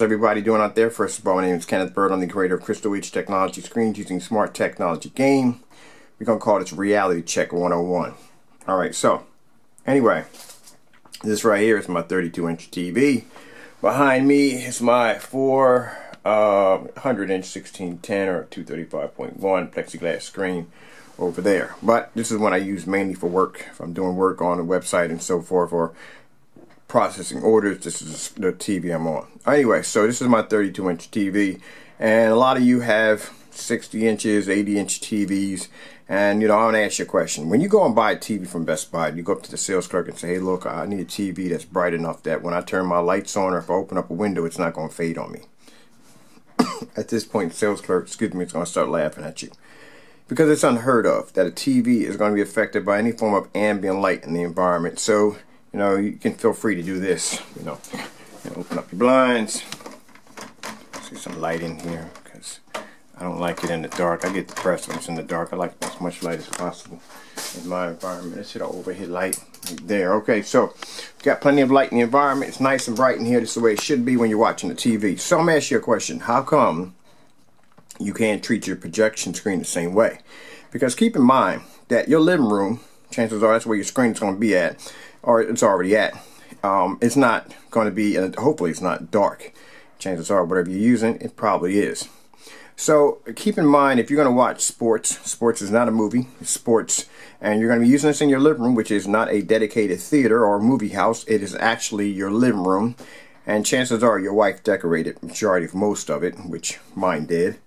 Everybody doing out there? First of all, my name is Kenneth Bird. I'm the creator of Crystal H Technology Screens using smart technology game. We're going to call this Reality Check 101. Alright, so anyway, this right here is my 32-inch TV. Behind me is my 400-inch 1610 or 235.1 plexiglass screen over there. But this is what I use mainly for work. If I'm doing work on a website and so forth, or processing orders, this is the TV I'm on. Anyway, so this is my 32-inch TV, and a lot of you have 60 inches, 80-inch TVs, and you know, I want to ask you a question. When you go and buy a TV from Best Buy, you go up to the sales clerk and say, hey look, I need a TV that's bright enough that when I turn my lights on or if I open up a window, it's not going to fade on me. At this point, the sales clerk, excuse me, is going to start laughing at you. Because it's unheard of that a TV is going to be affected by any form of ambient light in the environment. So you know, you can feel free to do this. You know, open up your blinds. See some light in here because I don't like it in the dark. I get depressed when it's in the dark. I like as much light as possible in my environment. Let's hit an overhead light right there. Okay, so we've got plenty of light in the environment. It's nice and bright in here. This is the way it should be when you're watching the TV. So I'm gonna ask you a question. How come you can't treat your projection screen the same way? Because keep in mind that your living room, chances are that's where your screen is going to be at, or it's already at. It's not going to be, and hopefully it's not dark. Chances are whatever you're using, it probably is. So keep in mind, if you're going to watch sports is not a movie, it's sports, and you're going to be using this in your living room, which is not a dedicated theater or movie house. It is actually your living room, and chances are your wife decorated majority of most of it, which mine did.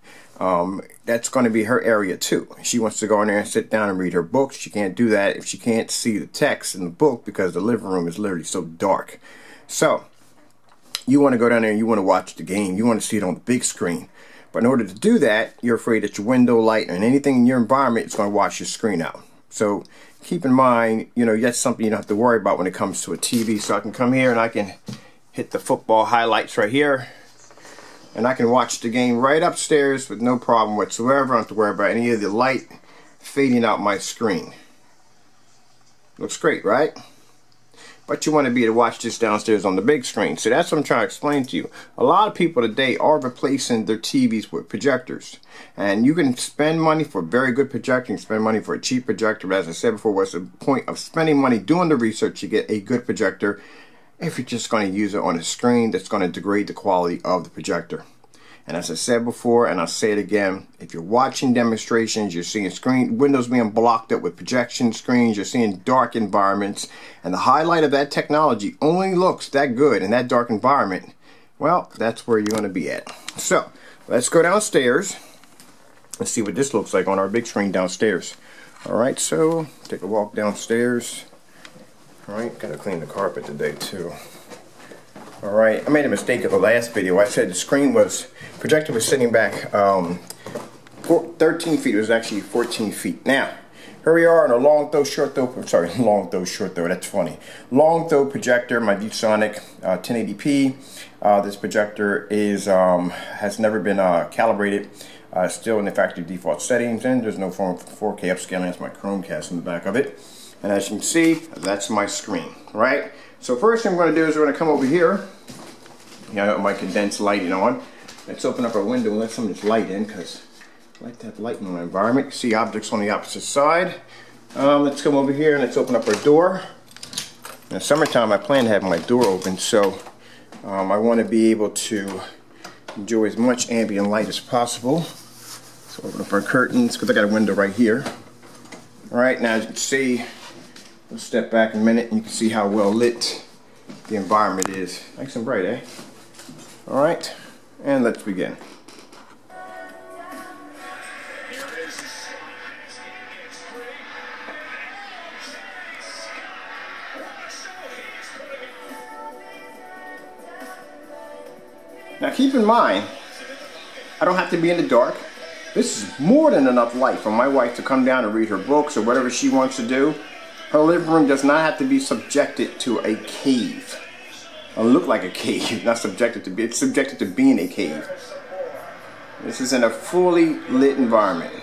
That's going to be her area too. She wants to go in there and sit down and read her book. She can't do that if she can't see the text in the book because the living room is literally so dark. So you want to go down there and you want to watch the game. You want to see it on the big screen. But in order to do that, you're afraid that your window light and anything in your environment is going to wash your screen out. So keep in mind, you know, that's something you don't have to worry about when it comes to a TV. So I can come here and I can hit the football highlights right here. And I can watch the game right upstairs with no problem whatsoever. I don't have to worry about any of the light fading out my screen. Looks great, right? But you want to be able to watch this downstairs on the big screen. So that's what I'm trying to explain to you. A lot of people today are replacing their TVs with projectors. And you can spend money for a very good projector. You can spend money for a cheap projector. But as I said before, what's the point of spending money doing the research to get a good projector if you're just going to use it on a screen that's going to degrade the quality of the projector? And as I said before, and I'll say it again, if you're watching demonstrations, you're seeing windows being blocked up with projection screens, you're seeing dark environments, and the highlight of that technology only looks that good in that dark environment, well, that's where you're going to be at. So, let's go downstairs. Let's see what this looks like on our big screen downstairs. Alright, so, take a walk downstairs. Alright, gotta clean the carpet today too. Alright, I made a mistake in the last video. I said the projector was sitting back 13 feet. It was actually 14 feet. Now, here we are on a long throw, short throw, sorry, long throw, short throw, that's funny. Long throw projector, my ViewSonic 1080p. This projector has never been calibrated. Still in the factory default settings, and there's no form of 4K upscaling. That's my Chromecast in the back of it. And as you can see, that's my screen, right? So first thing I'm going to do is we're going to come over here. I got my condensed lighting on. Let's open up our window and let some of this light in because I like to have light in my environment. You see objects on the opposite side. Let's come over here and let's open up our door. In the summertime, I plan to have my door open, so I want to be able to enjoy as much ambient light as possible. So open up our curtains because I got a window right here. All right, now as you can see, we'll step back a minute and you can see how well lit the environment is. Nice and bright, eh? Alright, and let's begin. Now keep in mind, I don't have to be in the dark. This is more than enough light for my wife to come down and read her books or whatever she wants to do. Her living room does not have to be subjected to a cave. It'll look like a cave, not subjected to be. It's subjected to being a cave. This is in a fully lit environment.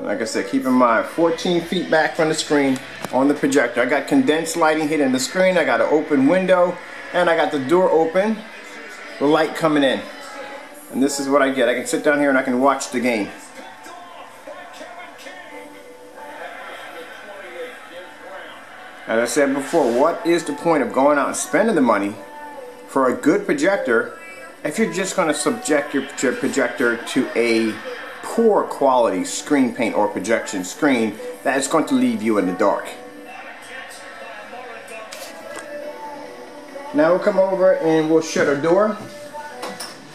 Like I said, keep in mind, 14 feet back from the screen, on the projector. I got condensed lighting hitting the screen, I got an open window, and I got the door open, the light coming in. And this is what I get. I can sit down here and I can watch the game. As I said before, what is the point of going out and spending the money for a good projector if you're just going to subject your projector to a poor quality screen paint or projection screen that is going to leave you in the dark? Now we'll come over and we'll shut our door.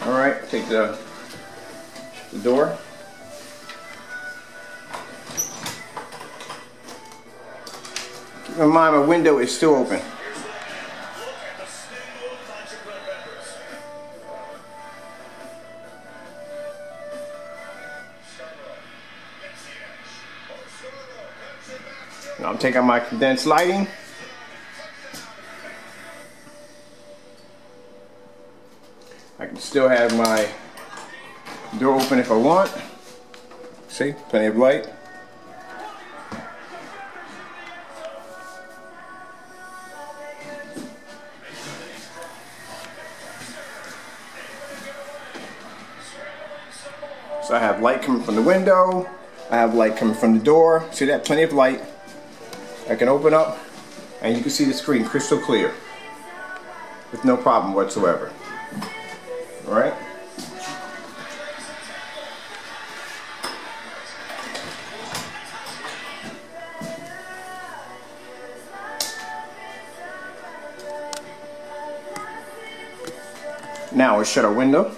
Alright, take the door. Keep in mind my window is still open. Now I'm taking my condensed lighting. I can still have my door open if I want. See, plenty of light. So I have light coming from the window, I have light coming from the door. See that? Plenty of light. I can open up and you can see the screen crystal clear with no problem whatsoever. Alright? Now we'll shut our window.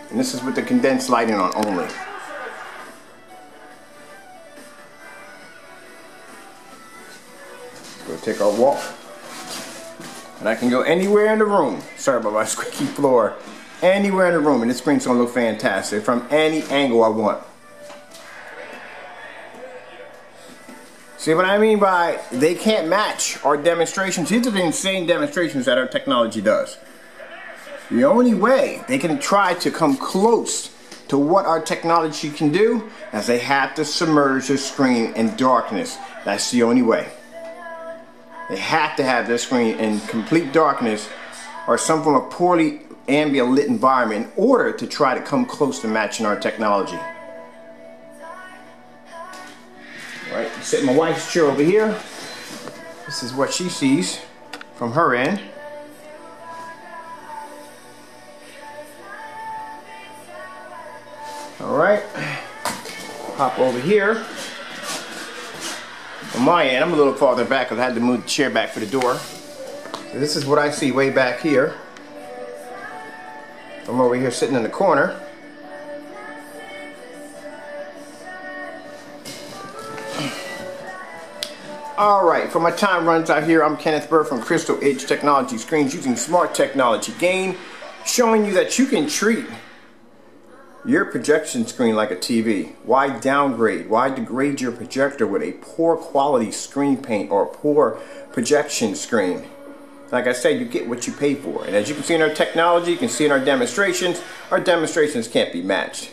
And this is with the condensed lighting on only. Go take our walk. And I can go anywhere in the room. Sorry about my squeaky floor. Anywhere in the room and the screen's gonna look fantastic from any angle I want. See what I mean by they can't match our demonstrations? These are the insane demonstrations that our technology does. The only way they can try to come close to what our technology can do is they have to submerge the screen in darkness. That's the only way. They have to have their screen in complete darkness or some form of poorly ambient lit environment in order to try to come close to matching our technology. Alright, sit in my wife's chair over here. This is what she sees from her end. Alright, hop over here. On my end, I'm a little farther back because I had to move the chair back for the door. So this is what I see way back here. I'm over here sitting in the corner. Alright, for my time runs out here, I'm Kenneth Burr from Crystal Edge Technology Screens using smart technology gain, showing you that you can treat your projection screen like a TV. Why downgrade? Why degrade your projector with a poor quality screen paint or a poor projection screen? Like I said, you get what you pay for. And as you can see in our technology, you can see in our demonstrations can't be matched.